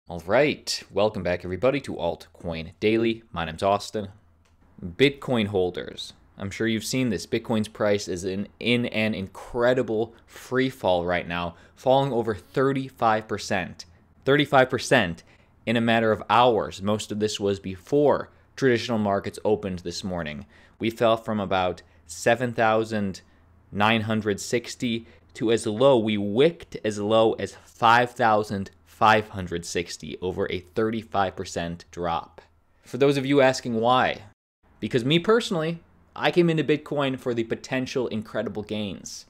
All right, welcome back everybody to Altcoin Daily. My name's Austin. Bitcoin holders, I'm sure you've seen this. Bitcoin's price is in an incredible free fall right now, falling over 35%. 35% in a matter of hours. Most of this was before traditional markets opened this morning. We fell from about 7,960 to we wicked as low as 5,560, over a 35% drop. For those of you asking why, because me personally, I came into Bitcoin for the potential incredible gains.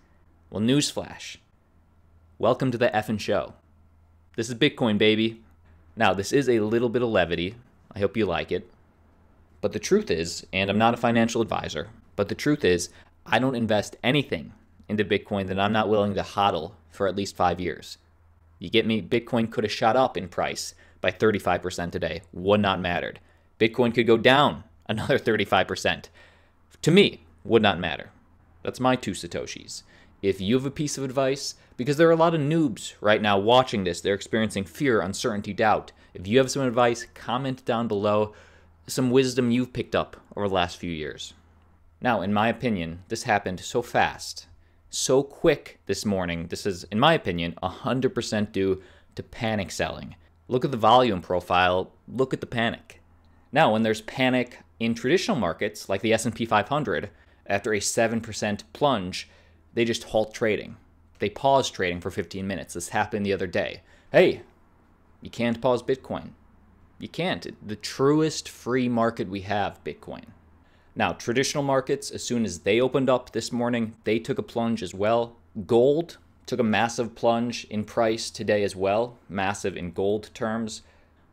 Well, newsflash. Welcome to the effing show. This is Bitcoin, baby. Now, this is a little bit of levity. I hope you like it. But the truth is, and I'm not a financial advisor, but the truth is, I don't invest anything into Bitcoin that I'm not willing to hodl for at least 5 years. You get me? Bitcoin could have shot up in price by 35% today. Would not mattered. Bitcoin could go down another 35%. To me, would not matter. That's my 2 Satoshis. If you have a piece of advice, because there are a lot of noobs right now watching this, they're experiencing fear, uncertainty, doubt. If you have some advice, comment down below some wisdom you've picked up over the last few years. Now, in my opinion, this happened so fast, so quick this morning. This is, in my opinion, 100% due to panic selling. Look at the volume profile, look at the panic. Now, when there's panic in traditional markets, like the S&P 500, after a 7% plunge, they just halt trading. They pause trading for 15 minutes. This happened the other day. Hey, you can't pause Bitcoin. You can't. The truest free market we have, Bitcoin. Now, traditional markets, as soon as they opened up this morning, they took a plunge as well. Gold took a massive plunge in price today as well, massive in gold terms.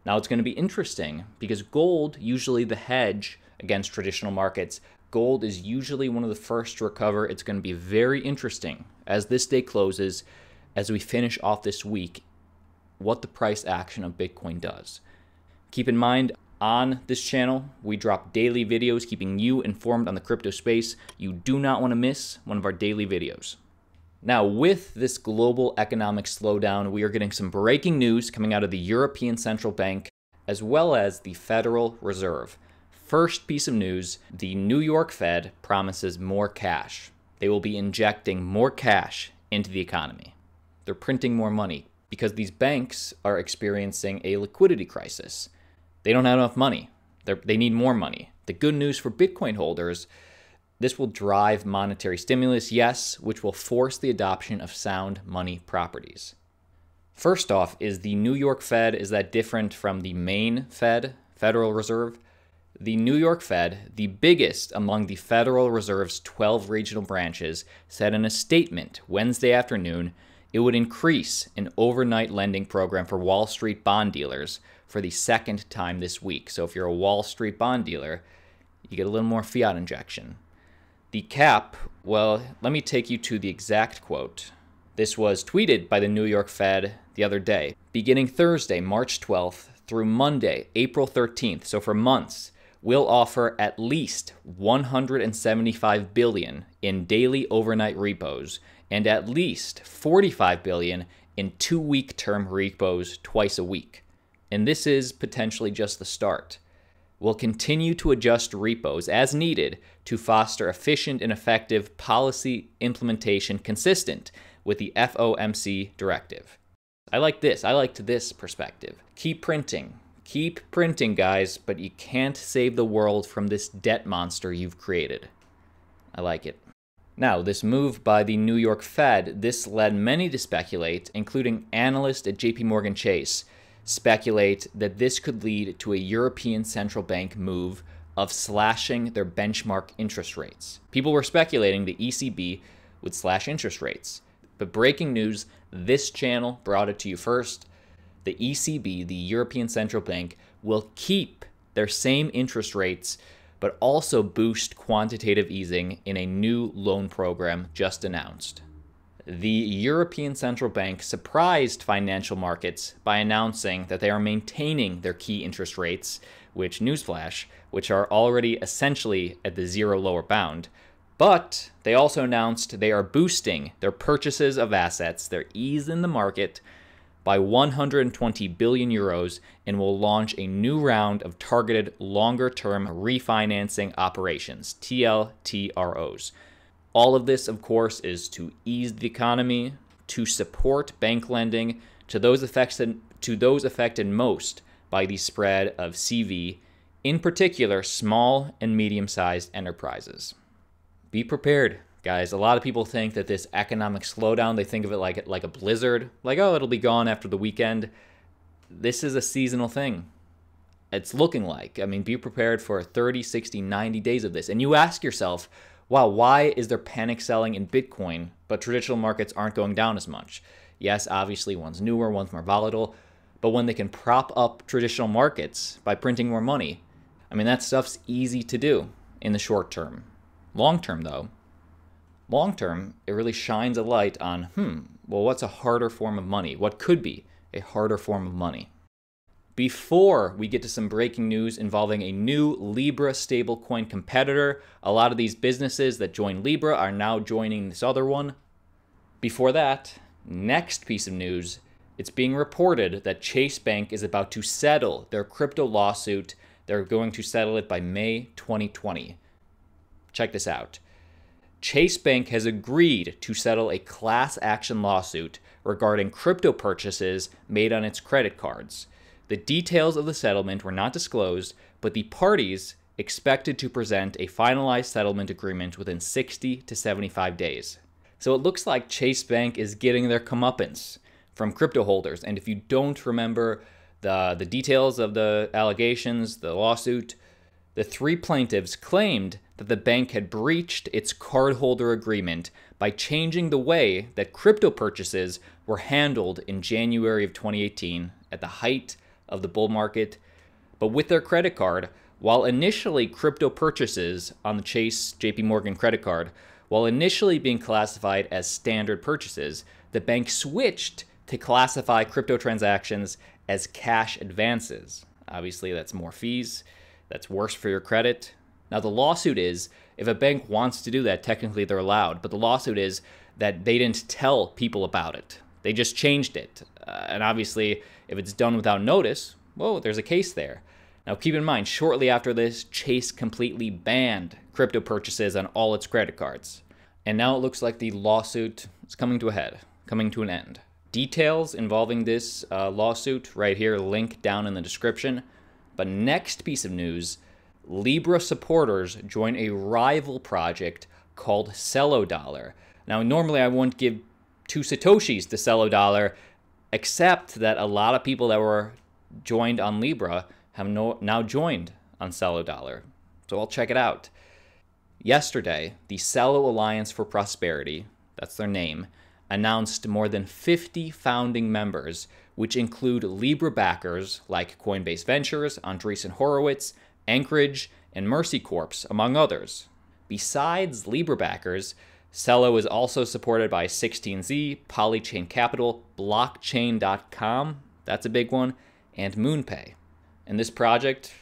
Now, it's going to be interesting because gold, usually the hedge against traditional markets, gold is usually one of the first to recover. It's going to be very interesting as this day closes, as we finish off this week, what the price action of Bitcoin does. Keep in mind, on this channel, we drop daily videos keeping you informed on the crypto space. You do not want to miss one of our daily videos. Now, with this global economic slowdown, we are getting some breaking news coming out of the European Central Bank, as well as the Federal Reserve. First piece of news, the New York Fed promises more cash. They will be injecting more cash into the economy. They're printing more money because these banks are experiencing a liquidity crisis. They don't have enough money. They need more money. The good news for Bitcoin holders, this will drive monetary stimulus, yes, which will force the adoption of sound money properties. First off, is the New York Fed, is that different from the main Fed, Federal Reserve? The New York Fed, the biggest among the Federal Reserve's 12 regional branches, said in a statement Wednesday afternoon it would increase an overnight lending program for Wall Street bond dealers for the second time this week. So if you're a Wall Street bond dealer, you get a little more fiat injection. The cap, well, let me take you to the exact quote. This was tweeted by the New York Fed the other day. Beginning Thursday, March 12th through Monday, April 13th, so for months, we'll offer at least $175 billion in daily overnight repos and at least $45 billion in 2-week term repos twice a week. And this is potentially just the start. We'll continue to adjust repos as needed to foster efficient and effective policy implementation consistent with the FOMC directive. I like this. I liked this perspective. Keep printing. Keep printing, guys, but you can't save the world from this debt monster you've created. I like it. Now, this move by the New York Fed, this led many to speculate, including analysts at JP Chase, speculate that this could lead to a European Central Bank move of slashing their benchmark interest rates. People were speculating the ECB would slash interest rates. But breaking news, this channel brought it to you first. The ECB, the European Central Bank, will keep their same interest rates, but also boost quantitative easing in a new loan program just announced. The European Central Bank surprised financial markets by announcing that they are maintaining their key interest rates, which, newsflash, which are already essentially at the zero lower bound. But they also announced they are boosting their purchases of assets, their ease in the market, by 120 billion euros and will launch a new round of targeted longer-term refinancing operations, TLTROs. All of this, of course, is to ease the economy, to support bank lending to those affected most by the spread of CV, in particular small and medium-sized enterprises. Be prepared, guys. A lot of people think that this economic slowdown, they think of it like a blizzard, like, oh, it'll be gone after the weekend. This is a seasonal thing. It's looking like. I mean, be prepared for 30, 60, 90 days of this. And you ask yourself, wow, why is there panic selling in Bitcoin, but traditional markets aren't going down as much? Yes, obviously, one's newer, one's more volatile, but when they can prop up traditional markets by printing more money, I mean, that stuff's easy to do in the short term. Long term, though, it really shines a light on, well, what's a harder form of money? What could be a harder form of money? Before we get to some breaking news involving a new Libra stablecoin competitor, a lot of these businesses that join Libra are now joining this other one. Before that, next piece of news, it's being reported that Chase Bank is about to settle their crypto lawsuit. They're going to settle it by May 2020. Check this out. Chase Bank has agreed to settle a class action lawsuit regarding crypto purchases made on its credit cards. The details of the settlement were not disclosed, but the parties expected to present a finalized settlement agreement within 60 to 75 days. So it looks like Chase Bank is getting their comeuppance from crypto holders. And if you don't remember the details of the allegations, the lawsuit, the three plaintiffs claimed that the bank had breached its cardholder agreement by changing the way that crypto purchases were handled in January of 2018 at the height of the bull market. But with their credit card, while initially crypto purchases on the Chase JP Morgan credit card, while initially being classified as standard purchases, the bank switched to classify crypto transactions as cash advances. Obviously, that's more fees. That's worse for your credit. Now, the lawsuit is, if a bank wants to do that, technically they're allowed. But the lawsuit is that they didn't tell people about it. They just changed it. And obviously, if it's done without notice, whoa, there's a case there. Now, keep in mind, shortly after this, Chase completely banned crypto purchases on all its credit cards. And now it looks like the lawsuit is coming to a head, coming to an end. Details involving this lawsuit right here, link down in the description. But next piece of news, Libra supporters join a rival project called Celo. Now, normally I wouldn't give 2 Satoshis to Celo, except that a lot of people that were joined on Libra have now joined on Celo. So I'll check it out. Yesterday, the Celo Alliance for Prosperity, that's their name, announced more than 50 founding members, which include Libra backers like Coinbase Ventures, Andreessen Horowitz, Anchorage, and Mercy Corps, among others. Besides Libra backers, Celo is also supported by 16Z, Polychain Capital, Blockchain.com, that's a big one, and MoonPay. And this project,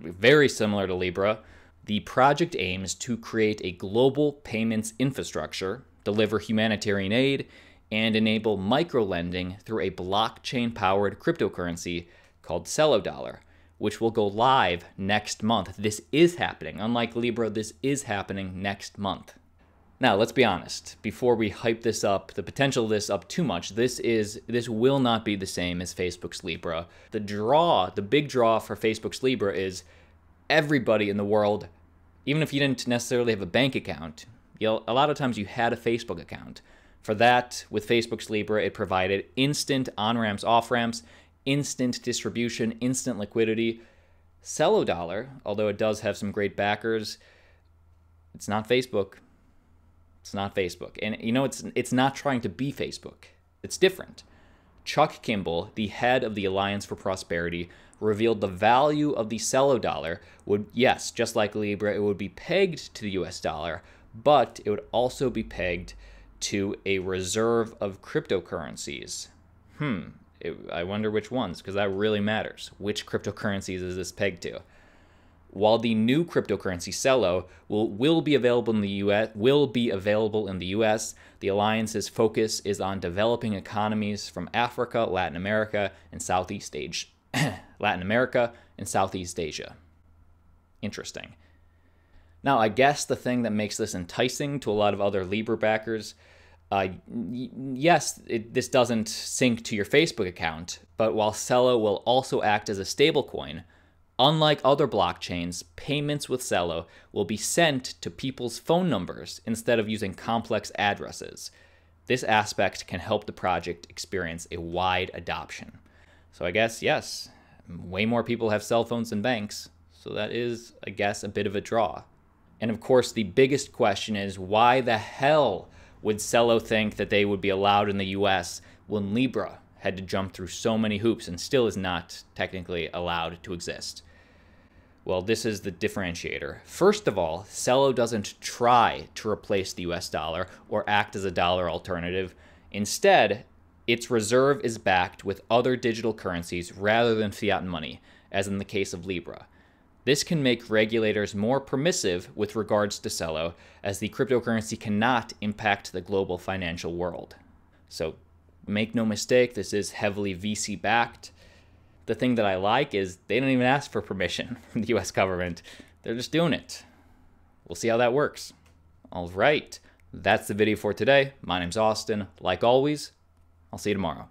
very similar to Libra, the project aims to create a global payments infrastructure, deliver humanitarian aid, and enable microlending through a blockchain-powered cryptocurrency called Celo, which will go live next month. This is happening. Unlike Libra, this is happening next month. Now, let's be honest. Before we hype this up, the potential of this up too much, this will not be the same as Facebook's Libra. The big draw for Facebook's Libra is everybody in the world, even if you didn't necessarily have a bank account, a lot of times you had a Facebook account. For that, with Facebook's Libra, it provided instant on-ramps, off-ramps, instant distribution, instant liquidity. Celo, although it does have some great backers, it's not Facebook. It's not Facebook. And it's not trying to be Facebook. It's different. Chuck Kimball, the head of the Alliance for Prosperity, revealed the value of the Celo would, yes, just like Libra, it would be pegged to the US dollar, but it would also be pegged to a reserve of cryptocurrencies. I wonder which ones, because that really matters. Which cryptocurrencies is this pegged to? While the new cryptocurrency Celo will be available in the US, the alliance's focus is on developing economies from Africa, Latin America, and Southeast Asia. Interesting. Now, I guess the thing that makes this enticing to a lot of other Libra backers, yes, this doesn't sync to your Facebook account, but while Celo will also act as a stablecoin, unlike other blockchains, payments with Celo will be sent to people's phone numbers instead of using complex addresses. This aspect can help the project experience a wide adoption. So I guess, yes, way more people have cell phones than banks, so that is, I guess, a bit of a draw. And of course, the biggest question is, why the hell would Celo think that they would be allowed in the US when Libra had to jump through so many hoops and still is not technically allowed to exist? Well, this is the differentiator. First of all, Celo doesn't try to replace the US dollar or act as a dollar alternative. Instead, its reserve is backed with other digital currencies rather than fiat money, as in the case of Libra. This can make regulators more permissive with regards to Celo, as the cryptocurrency cannot impact the global financial world. So make no mistake, this is heavily VC backed. The thing that I like is they don't even ask for permission from the US government. They're just doing it. We'll see how that works. All right, that's the video for today. My name's Austin. Like always, I'll see you tomorrow.